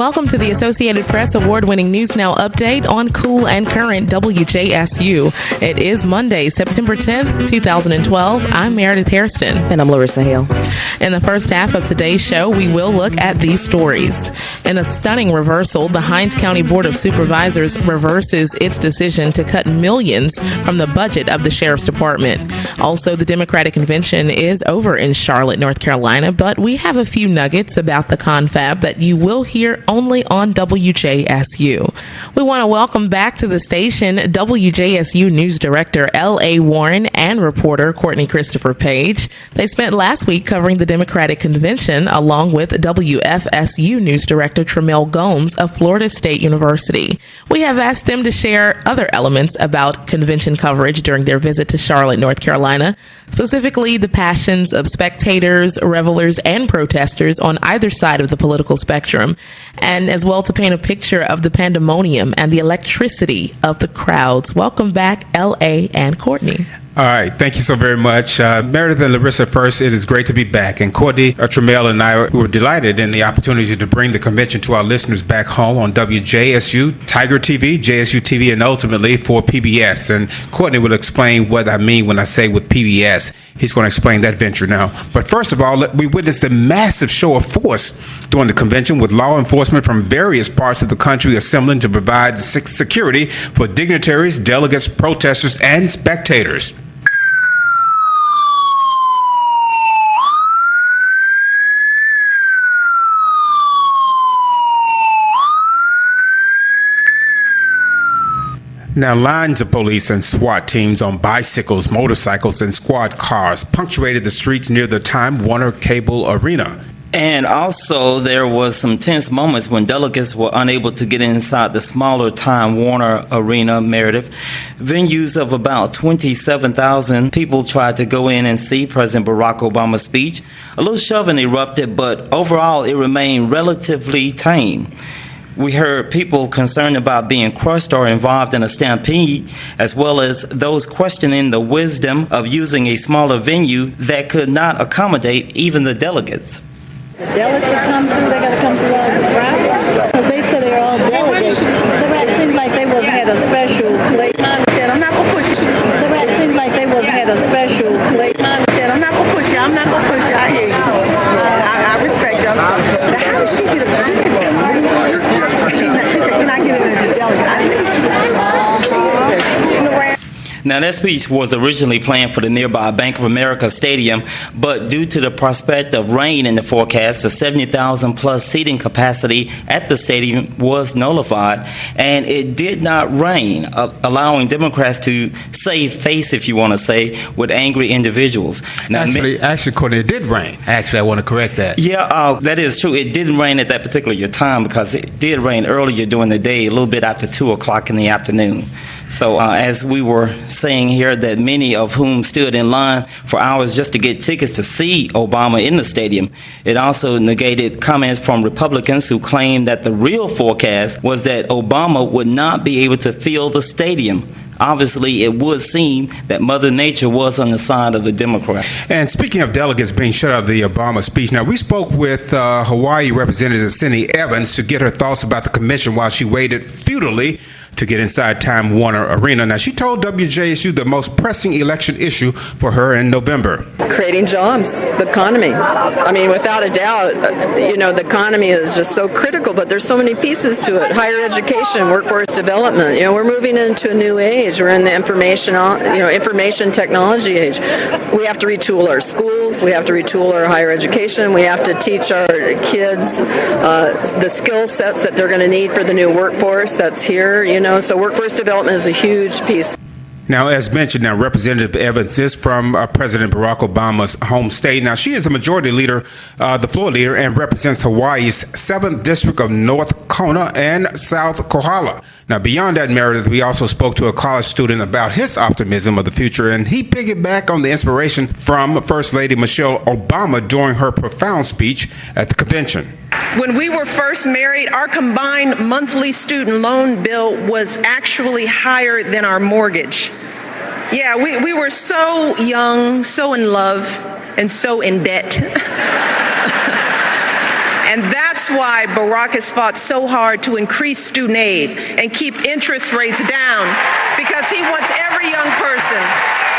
Welcome to the Associated Press award-winning News Now update on Cool and Current WJSU. It is Monday, September 10th, 2012. I'm Meredith Hairston. And I'm Larissa Hale. In the first half of today's show, we will look at these stories. In a stunning reversal, the Hinds County Board of Supervisors reverses its decision to cut millions from the budget of the Sheriff's Department. Also, the Democratic Convention is over in Charlotte, North Carolina, but we have a few nuggets about the confab that you will hear only on WJSU. We want to welcome back to the station WJSU News Director L.A. Warren and reporter Courtney Christopher Page. They spent last week covering the Democratic Convention along with WFSU News Director Tremel Gomes of Florida State University. We have asked them to share other elements about convention coverage during their visit to Charlotte, North Carolina, specifically the passions of spectators, revelers, and protesters on either side of the political spectrum, and as well to paint a picture of the pandemonium and the electricity of the crowds. Welcome back, L.A. and Courtney. All right. Thank you so very much. Meredith and Larissa, first, it is great to be back. And Courtney, Tremel, and I were delighted in the opportunity to bring the convention to our listeners back home on WJSU, Tiger TV, JSU TV, and ultimately for PBS. And Courtney will explain what I mean when I say with PBS. He's going to explain that venture now. But first of all, we witnessed a massive show of force during the convention with law enforcement from various parts of the country assembling to provide security for dignitaries, delegates, protesters, and spectators. Now, lines of police and SWAT teams on bicycles, motorcycles, and squad cars punctuated the streets near the Time Warner Cable Arena. And also, there was some tense moments when delegates were unable to get inside the smaller Time Warner Arena, Meredith. Venues of about 27,000 people tried to go in and see President Barack Obama's speech. A little shoving erupted, but overall, it remained relatively tame. We heard people concerned about being crushed or involved in a stampede, as well as those questioning the wisdom of using a smaller venue that could not accommodate even the delegates. The delegates that come through, they got to come through all the crowd because they said they're all delegates. The rat seemed like they would have had a special plate. Mom said, I'm not going to push you. The rat seemed like they would have had a special plate. Mom said, I'm not going to push you. I'm not going to push you. I hear you. I respect you. Now, how did she get a She said, can I get it as a delegate? I knew she was. Now, that speech was originally planned for the nearby Bank of America Stadium, but due to the prospect of rain in the forecast, the 70,000 plus seating capacity at the stadium was nullified, and it did not rain, allowing Democrats to save face, if you want to say, with angry individuals. Now, Actually, Courtney, it did rain. Actually, I want to correct that. Yeah, that is true. It didn't rain at that particular time because it did rain earlier during the day, a little bit after 2 o'clock in the afternoon. So as we were saying here, that many of whom stood in line for hours just to get tickets to see Obama in the stadium. It also negated comments from Republicans who claimed that the real forecast was that Obama would not be able to fill the stadium. Obviously, it would seem that Mother Nature was on the side of the Democrats. And speaking of delegates being shut out of the Obama speech, now we spoke with Hawaii Representative Cindy Evans to get her thoughts about the convention while she waited futilely to get inside Time Warner Arena. Now, she told WJSU the most pressing election issue for her in November. Creating jobs, the economy. I mean, without a doubt, the economy is just so critical, but there's so many pieces to it. Higher education, workforce development. We're moving into a new age. We're in the information technology age. We have to retool our schools. We have to retool our higher education. We have to teach our kids the skill sets that they're going to need for the new workforce that's here. So workforce development is a huge piece. Now, as mentioned, Representative Evans is from President Barack Obama's home state. Now, she is a majority leader, the floor leader, and represents Hawaii's 7th District of North Kona and South Kohala. Now, beyond that, Meredith, we also spoke to a college student about his optimism of the future, and he piggybacked on the inspiration from First Lady Michelle Obama during her profound speech at the convention. When we were first married, our combined monthly student loan bill was actually higher than our mortgage. Yeah, we were so young, so in love, and so in debt. And that's that's why Barack has fought so hard to increase student aid and keep interest rates down, because he wants every young person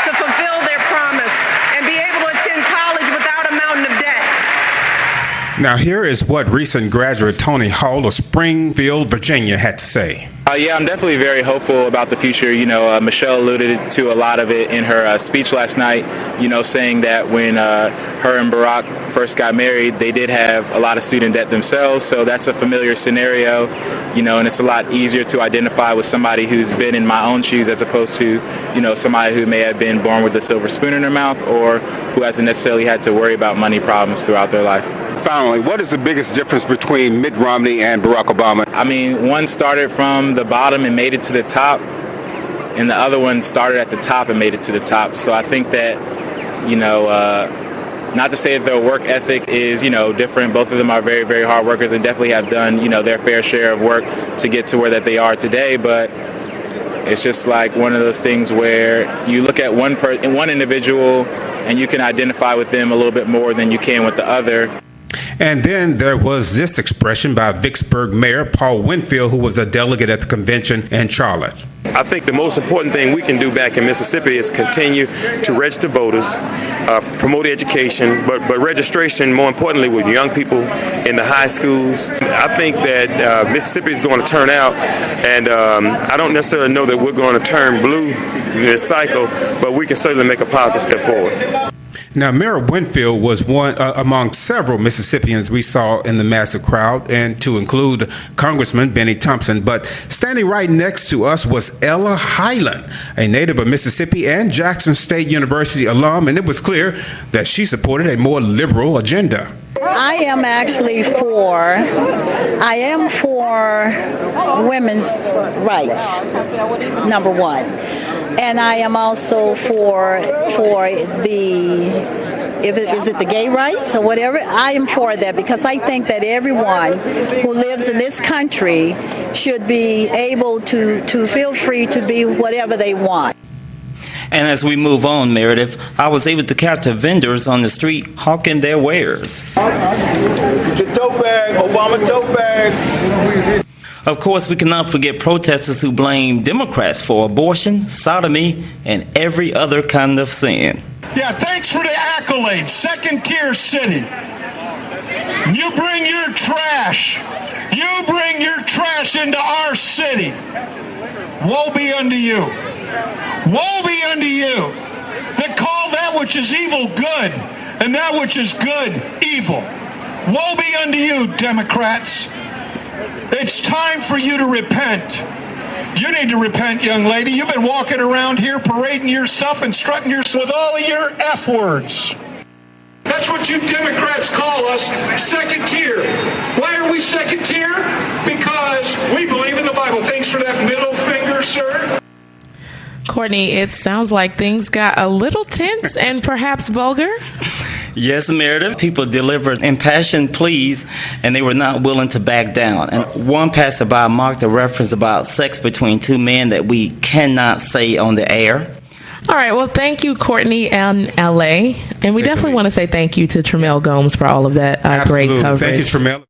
to fulfill their promise and be able to attend college without a mountain of debt. Now, here is what recent graduate Tony Hall of Springfield, Virginia, had to say. Yeah, I'm definitely very hopeful about the future. Michelle alluded to a lot of it in her speech last night, saying that when her and Barack first got married, they did have a lot of student debt themselves. So that's a familiar scenario, and it's a lot easier to identify with somebody who's been in my own shoes as opposed to, somebody who may have been born with a silver spoon in their mouth or who hasn't necessarily had to worry about money problems throughout their life. Finally, what is the biggest difference between Mitt Romney and Barack Obama? I mean, one started from the bottom and made it to the top, and the other one started at the top and made it to the top. So I think that, not to say that their work ethic is, different. Both of them are very, very hard workers and definitely have done, their fair share of work to get to where that they are today. But it's just like one of those things where you look at one individual and you can identify with them a little bit more than you can with the other. And then there was this expression by Vicksburg Mayor Paul Winfield, who was a delegate at the convention in Charlotte. I think the most important thing we can do back in Mississippi is continue to register voters, promote education, but registration, more importantly, with young people in the high schools. I think that Mississippi is going to turn out, and I don't necessarily know that we're going to turn blue this cycle, but we can certainly make a positive step forward. Now, Mayor Winfield was one among several Mississippians we saw in the massive crowd, and to include Congressman Benny Thompson. But standing right next to us was Ella Highland, a native of Mississippi and Jackson State University alum, and it was clear that she supported a more liberal agenda. I am for women's rights, number one. And I am also for is it the gay rights or whatever? I am for that because I think that everyone who lives in this country should be able to feel free to be whatever they want. And as we move on, Meredith, I was able to capture vendors on the street hawking their wares. The dope bag, Obama dope bag. Of course, we cannot forget protesters who blame Democrats for abortion, sodomy, and every other kind of sin. Yeah, thanks for the accolades. Second-tier city. You bring your trash. You bring your trash into our city. Woe be unto you. Woe be unto you that call that which is evil good and that which is good evil. Woe be unto you, Democrats. It's time for you to repent. You need to repent, young lady. You've been walking around here parading your stuff and strutting your with all of your F words. That's what you Democrats call us, second tier. Why are we second tier? Because we believe in the Bible. Thanks for that middle finger, sir. Courtney, it sounds like things got a little tense and perhaps vulgar. Yes, Meredith. People delivered impassioned pleas, and they were not willing to back down. And one passerby mocked a reference about sex between two men that we cannot say on the air. All right. Well, thank you, Courtney and LA. And we definitely want to say thank you to Tremel Gomes for all of that great coverage. Thank you, Tremel.